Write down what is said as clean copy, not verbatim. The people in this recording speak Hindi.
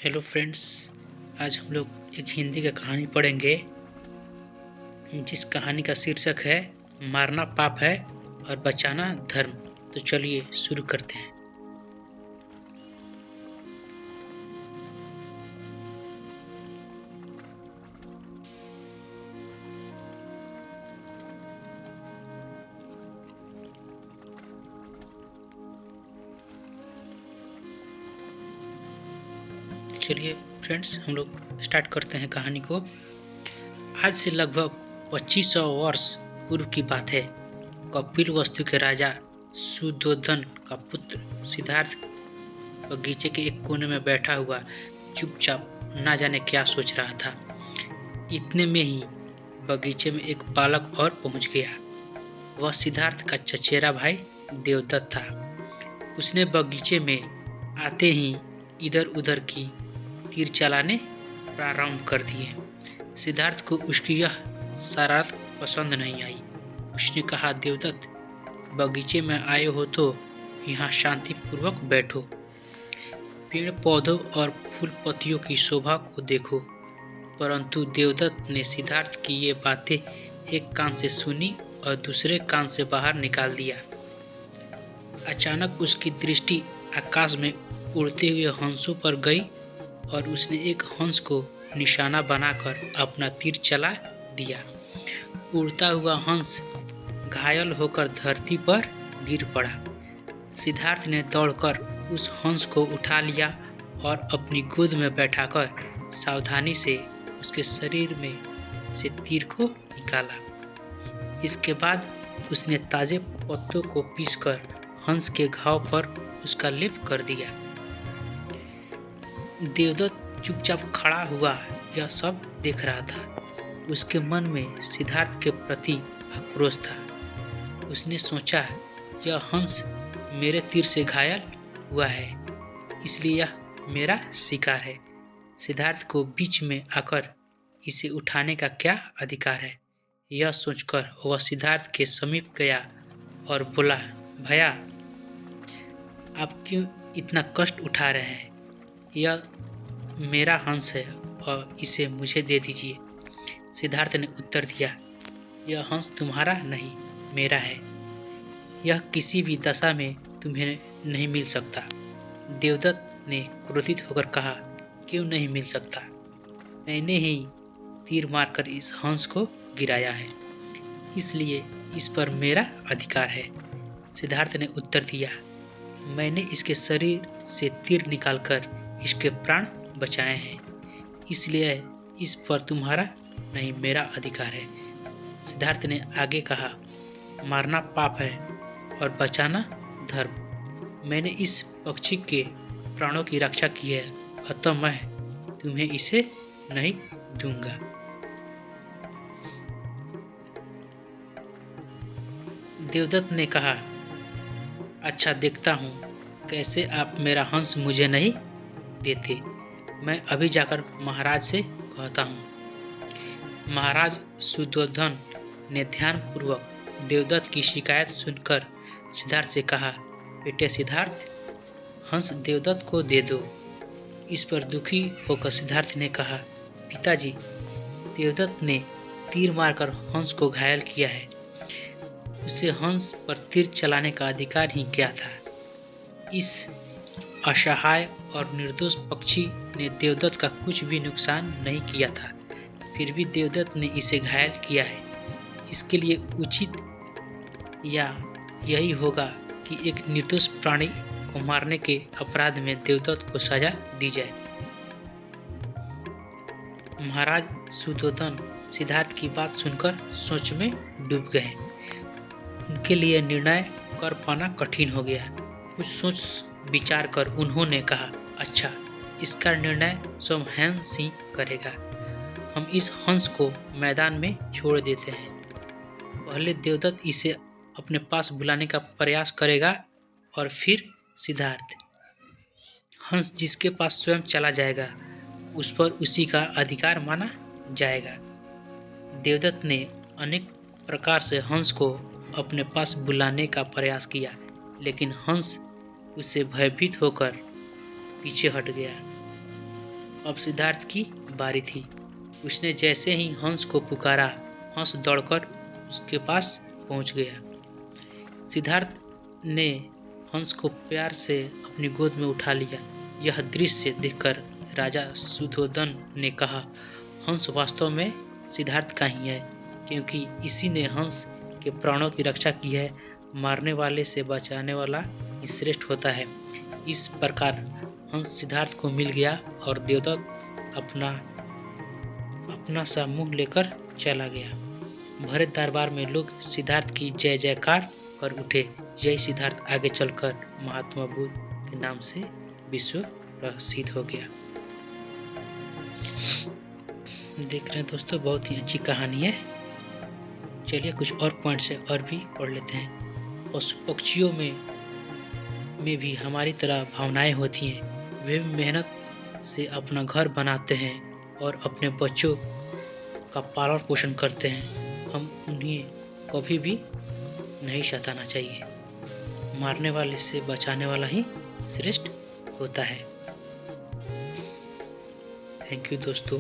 Hello friends. आज हम लोग एक हिंदी का कहानी पढ़ेंगे जिस कहानी का शीर्षक है मारना पाप है और बचाना धर्म। तो चलिए शुरू करते हैं। चलिए फ्रेंड्स, हम लोग स्टार्ट करते हैं कहानी को। आज से लगभग 2500 वर्ष पूर्व की बात है। कपिल वस्तु के राजा सुद्धोधन का पुत्र सिद्धार्थ बगीचे के एक कोने में बैठा हुआ चुपचाप ना जाने क्या सोच रहा था। इतने में ही बगीचे में एक बालक और पहुंच गया। वह सिद्धार्थ का चचेरा भाई देवदत्त था। उसने बगीचे में आते ही इधर उधर की तीर चलाने प्रारंभ कर दिए। सिद्धार्थ को उसकी यह शरारत पसंद नहीं आई। उसने कहा, देवदत्त, बगीचे में आए हो तो यहाँ शांतिपूर्वक बैठो। पेड़ पौधों और फूल पत्तियों की शोभा को देखो। परंतु देवदत्त ने सिद्धार्थ की ये बातें एक कान से सुनी और दूसरे कान से बाहर निकाल दिया। अचानक उसकी दृष्टि आकाश में उड़ते हुए हंसों पर गई और उसने एक हंस को निशाना बनाकर अपना तीर चला दिया। उड़ता हुआ हंस घायल होकर धरती पर गिर पड़ा। सिद्धार्थ ने दौड़कर उस हंस को उठा लिया और अपनी गोद में बैठाकर सावधानी से उसके शरीर में से तीर को निकाला। इसके बाद उसने ताजे पत्तों को पीसकर हंस के घाव पर उसका लेप कर दिया। देवदत्त चुपचाप खड़ा हुआ यह सब देख रहा था। उसके मन में सिद्धार्थ के प्रति आक्रोश था। उसने सोचा, यह हंस मेरे तीर से घायल हुआ है, इसलिए यह मेरा शिकार है। सिद्धार्थ को बीच में आकर इसे उठाने का क्या अधिकार है? यह सोचकर वह सिद्धार्थ के समीप गया और बोला, भैया, आप क्यों इतना कष्ट उठा रहे हैं? यह मेरा हंस है और इसे मुझे दे दीजिए। सिद्धार्थ ने उत्तर दिया, यह हंस तुम्हारा नहीं, मेरा है। यह किसी भी दशा में तुम्हें नहीं मिल सकता। देवदत्त ने क्रोधित होकर कहा, क्यों नहीं मिल सकता? मैंने ही तीर मारकर इस हंस को गिराया है, इसलिए इस पर मेरा अधिकार है। सिद्धार्थ ने उत्तर दिया, मैंने इसके शरीर से तीर निकालकर इसके प्राण बचाए हैं, इसलिए इस पर तुम्हारा नहीं, मेरा अधिकार है। सिद्धार्थ ने आगे कहा, मारना पाप है और बचाना धर्म। मैंने इस पक्षी के प्राणों की रक्षा की है, अतः मैं तुम्हें इसे नहीं दूंगा। देवदत्त ने कहा, अच्छा, देखता हूँ कैसे आप मेरा हंस मुझे नहीं देते। मैं अभी जाकर महाराज से कहता हूँ। महाराज सुद्धोधन ने ध्यानपूर्वक देवदत्त की शिकायत सुनकर सिद्धार्थ से कहा, बेटे सिद्धार्थ, हंस देवदत्त को दे दो। इस पर दुखी होकर सिद्धार्थ ने कहा, पिताजी, देवदत्त ने तीर मारकर हंस को घायल किया है। उसे हंस पर तीर चलाने का अधिकार ही क्या था? इस असहाय और निर्दोष पक्षी ने देवदत्त का कुछ भी नुकसान नहीं किया था, फिर भी देवदत्त ने इसे घायल किया है। इसके लिए उचित या यही होगा कि एक निर्दोष प्राणी को मारने के अपराध में देवदत्त को सजा दी जाए। महाराज सुद्धोधन सिद्धार्थ की बात सुनकर सोच में डूब गए। उनके लिए निर्णय कर पाना कठिन हो गया। कुछ सोच विचार कर उन्होंने कहा, अच्छा, इसका निर्णय स्वयं हंस ही करेगा। हम इस हंस को मैदान में छोड़ देते हैं। पहले देवदत्त इसे अपने पास बुलाने का प्रयास करेगा और फिर सिद्धार्थ। हंस जिसके पास स्वयं चला जाएगा उस पर उसी का अधिकार माना जाएगा। देवदत्त ने अनेक प्रकार से हंस को अपने पास बुलाने का प्रयास किया, लेकिन हंस उससे भयभीत होकर पीछे हट गया। अब सिद्धार्थ की बारी थी। उसने जैसे ही हंस को पुकारा, हंस दौड़कर उसके पास पहुंच गया। सिद्धार्थ ने हंस को प्यार से अपनी गोद में उठा लिया। यह दृश्य देखकर राजा सुधोधन ने कहा, हंस वास्तव में सिद्धार्थ का ही है, क्योंकि इसी ने हंस के प्राणों की रक्षा की है। मारने वाले से बचाने वाला ही श्रेष्ठ होता है। इस प्रकार हंस सिद्धार्थ को मिल गया और देवदत्त अपना सा मुंह लेकर चला गया। भरे दरबार में लोग सिद्धार्थ की जय जयकार कर उठे। यही सिद्धार्थ आगे चलकर महात्मा बुद्ध के नाम से विश्व प्रसिद्ध हो गया। देख रहे हैं दोस्तों, बहुत ही अच्छी कहानी है। चलिए कुछ और पॉइंट से और भी पढ़ लेते हैं। पशु पक्षियों में भी हमारी तरह भावनाएं होती हैं। वे भी मेहनत से अपना घर बनाते हैं और अपने बच्चों का पालन पोषण करते हैं। हम उन्हें कभी भी नहीं सताना चाहिए। मारने वाले से बचाने वाला ही श्रेष्ठ होता है। थैंक यू दोस्तों।